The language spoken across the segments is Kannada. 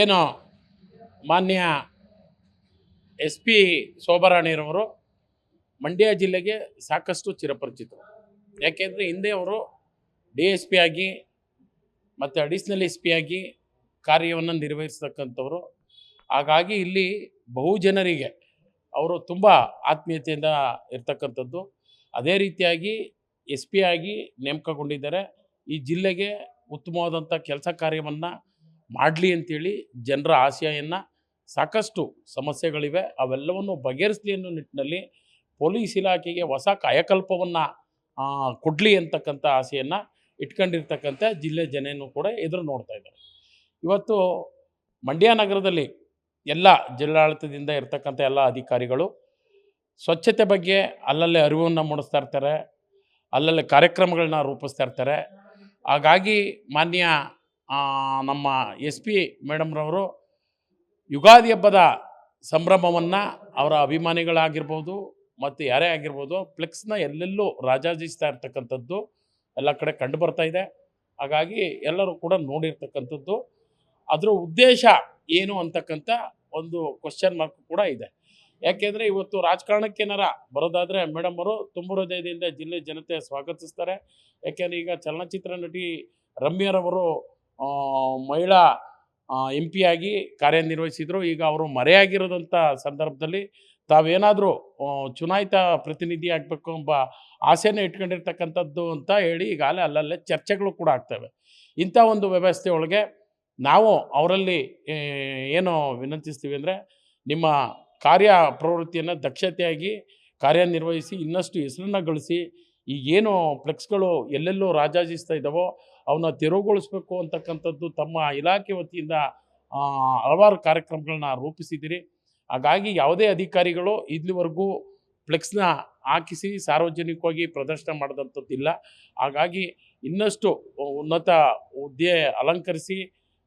ಏನು ಮಾನ್ಯ ಎಸ್ ಪಿ ಶೋಭಾರಾಣಿರವರು ಮಂಡ್ಯ ಜಿಲ್ಲೆಗೆ ಸಾಕಷ್ಟು ಚಿರಪರಿಚಿತರು. ಯಾಕೆಂದರೆ ಹಿಂದೆ ಅವರು DSP ಆಗಿ ಮತ್ತು ಅಡಿಷ್ನಲ್ SP ಆಗಿ ಕಾರ್ಯವನ್ನು ನಿರ್ವಹಿಸ್ತಕ್ಕಂಥವ್ರು. ಹಾಗಾಗಿ ಇಲ್ಲಿ ಬಹುಜನರಿಗೆ ಅವರು ತುಂಬ ಆತ್ಮೀಯತೆಯಿಂದ ಇರ್ತಕ್ಕಂಥದ್ದು. ಅದೇ ರೀತಿಯಾಗಿ SP ಆಗಿ ನೇಮಕಗೊಂಡಿದ್ದಾರೆ. ಈ ಜಿಲ್ಲೆಗೆ ಉತ್ತಮವಾದಂಥ ಕೆಲಸ ಕಾರ್ಯವನ್ನು ಮಾಡಲಿ ಅಂತೇಳಿ ಜನರ ಆಶಯವನ್ನು, ಸಾಕಷ್ಟು ಸಮಸ್ಯೆಗಳಿವೆ ಅವೆಲ್ಲವನ್ನು ಬಗೆಹರಿಸಲಿ ಅನ್ನೋ ನಿಟ್ಟಿನಲ್ಲಿ ಪೊಲೀಸ್ ಇಲಾಖೆಗೆ ಹೊಸ ಕಾಯಕಲ್ಪವನ್ನು ಕೊಡಲಿ ಅಂತಕ್ಕಂಥ ಆಸೆಯನ್ನು ಇಟ್ಕೊಂಡಿರ್ತಕ್ಕಂಥ ಜಿಲ್ಲೆ ಜನನೂ ಕೂಡ ಎದುರು ನೋಡ್ತಾ ಇದ್ದಾರೆ. ಇವತ್ತು ಮಂಡ್ಯ ನಗರದಲ್ಲಿ ಎಲ್ಲ ಜಿಲ್ಲಾಡಳಿತದಿಂದ ಇರ್ತಕ್ಕಂಥ ಎಲ್ಲ ಅಧಿಕಾರಿಗಳು ಸ್ವಚ್ಛತೆ ಬಗ್ಗೆ ಅಲ್ಲಲ್ಲೇ ಅರಿವನ್ನು ಮೂಡಿಸ್ತಾ ಇರ್ತಾರೆ, ಅಲ್ಲಲ್ಲೇ ಕಾರ್ಯಕ್ರಮಗಳನ್ನ ರೂಪಿಸ್ತಾ ಇರ್ತಾರೆ. ಹಾಗಾಗಿ ಮಾನ್ಯ ನಮ್ಮ SP ಮೇಡಮ್ರವರು ಯುಗಾದಿ ಹಬ್ಬದ ಸಂಭ್ರಮವನ್ನು ಅವರ ಅಭಿಮಾನಿಗಳಾಗಿರ್ಬೋದು ಮತ್ತು ಯಾರೇ ಆಗಿರ್ಬೋದು ಫ್ಲೆಕ್ಸ್ನ ಎಲ್ಲೆಲ್ಲೂ ರಾಜಾಜಿಸ್ತಾ ಇರ್ತಕ್ಕಂಥದ್ದು ಎಲ್ಲ ಕಡೆ ಕಂಡು ಬರ್ತಾ ಇದೆ. ಹಾಗಾಗಿ ಎಲ್ಲರೂ ಕೂಡ ನೋಡಿರ್ತಕ್ಕಂಥದ್ದು. ಅದರ ಉದ್ದೇಶ ಏನು ಅಂತಕ್ಕಂಥ ಒಂದು ಕ್ವಶನ್ ಮಾರ್ಕ್ ಕೂಡ ಇದೆ. ಯಾಕೆಂದರೆ ಇವತ್ತು ರಾಜಕಾರಣಕ್ಕೆ ಏನಾರ ಬರೋದಾದರೆ ಮೇಡಮ್ ಅವರು ತುಂಬ ಹೃದಯದಿಂದ ಜಿಲ್ಲೆ ಜನತೆ ಸ್ವಾಗತಿಸ್ತಾರೆ. ಯಾಕೆಂದರೆ ಈಗ ಚಲನಚಿತ್ರ ನಟಿ ರಮ್ಯರವರು ಮಹಿಳಾ MP ಆಗಿ ಕಾರ್ಯನಿರ್ವಹಿಸಿದರು. ಈಗ ಅವರು ಮರೆಯಾಗಿರೋದಂಥ ಸಂದರ್ಭದಲ್ಲಿ ತಾವೇನಾದರೂ ಚುನಾಯಿತ ಪ್ರತಿನಿಧಿ ಆಗಬೇಕು ಎಂಬ ಆಸೆನೇ ಇಟ್ಕೊಂಡಿರ್ತಕ್ಕಂಥದ್ದು ಅಂತ ಹೇಳಿ ಈಗಾಗಲೇ ಅಲ್ಲಲ್ಲೇ ಚರ್ಚೆಗಳು ಕೂಡ ಆಗ್ತವೆ. ಇಂಥ ಒಂದು ವ್ಯವಸ್ಥೆ ಒಳಗೆ ನಾವು ಅವರಲ್ಲಿ ಏನು ವಿನಂತಿಸ್ತೀವಿ ಅಂದರೆ, ನಿಮ್ಮ ಕಾರ್ಯ ಪ್ರವೃತ್ತಿಯನ್ನು ದಕ್ಷತೆಯಾಗಿ ಕಾರ್ಯನಿರ್ವಹಿಸಿ ಇನ್ನಷ್ಟು ಹೆಸರನ್ನು ಗಳಿಸಿ, ಈಗೇನು ಫ್ಲೆಕ್ಸ್ಗಳು ಎಲ್ಲೆಲ್ಲೂ ರಾಜಾಜಿಸ್ತಾ ಇದ್ದಾವೋ ಅವನ್ನ ತೆರವುಗೊಳಿಸಬೇಕು ಅಂತಕ್ಕಂಥದ್ದು ತಮ್ಮ ಇಲಾಖೆ ವತಿಯಿಂದ ಹಲವಾರು ಕಾರ್ಯಕ್ರಮಗಳನ್ನ ರೂಪಿಸಿದ್ದೀರಿ. ಹಾಗಾಗಿ ಯಾವುದೇ ಅಧಿಕಾರಿಗಳು ಇಲ್ಲಿವರೆಗೂ ಫ್ಲೆಕ್ಸ್ನ ಹಾಕಿಸಿ ಸಾರ್ವಜನಿಕವಾಗಿ ಪ್ರದರ್ಶನ ಮಾಡಿದಂಥದ್ದಿಲ್ಲ. ಹಾಗಾಗಿ ಇನ್ನಷ್ಟು ಉನ್ನತ ಹುದ್ದೆ ಅಲಂಕರಿಸಿ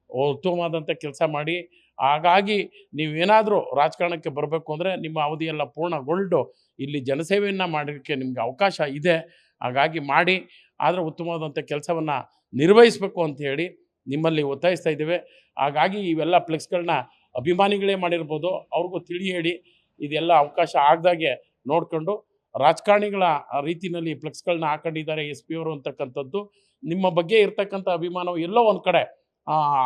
ಉತ್ತಮವಾದಂಥ ಕೆಲಸ ಮಾಡಿ, ಹಾಗಾಗಿ ನೀವೇನಾದರೂ ರಾಜಕಾರಣಕ್ಕೆ ಬರಬೇಕು ಅಂದರೆ ನಿಮ್ಮ ಅವಧಿಯೆಲ್ಲ ಪೂರ್ಣಗೊಂಡು ಇಲ್ಲಿ ಜನಸೇವೆಯನ್ನು ಮಾಡೋಕ್ಕೆ ನಿಮಗೆ ಅವಕಾಶ ಇದೆ. ಹಾಗಾಗಿ ಮಾಡಿ, ಆದರೆ ಉತ್ತಮವಾದಂಥ ಕೆಲಸವನ್ನು ನಿರ್ವಹಿಸಬೇಕು ಅಂತ ಹೇಳಿ ನಿಮ್ಮಲ್ಲಿ ಒತ್ತಾಯಿಸ್ತಾ ಇದ್ದೇವೆ. ಹಾಗಾಗಿ ಇವೆಲ್ಲ ಫ್ಲೆಕ್ಸ್ಗಳನ್ನ ಅಭಿಮಾನಿಗಳೇ ಮಾಡಿರ್ಬೋದು, ಅವ್ರಿಗೂ ತಿಳಿ ಹೇಳಿ ಇದೆಲ್ಲ ಅವಕಾಶ ಆಗದಾಗೆ ನೋಡಿಕೊಂಡು ರಾಜಕಾರಣಿಗಳ ರೀತಿಯಲ್ಲಿ ಫ್ಲೆಕ್ಸ್ಗಳನ್ನ ಹಾಕೊಂಡಿದ್ದಾರೆ SP ಅವರು ಅಂತಕ್ಕಂಥದ್ದು ನಿಮ್ಮ ಬಗ್ಗೆ ಇರ್ತಕ್ಕಂಥ ಅಭಿಮಾನವು ಎಲ್ಲೋ ಒಂದು ಕಡೆ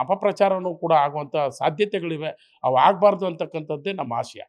ಅಪಪ್ರಚಾರವೂ ಕೂಡ ಆಗುವಂಥ ಸಾಧ್ಯತೆಗಳಿವೆ. ಅವು ಆಗಬಾರ್ದು ಅಂತಕ್ಕಂಥದ್ದೇ ನಮ್ಮ ಆಶಯ.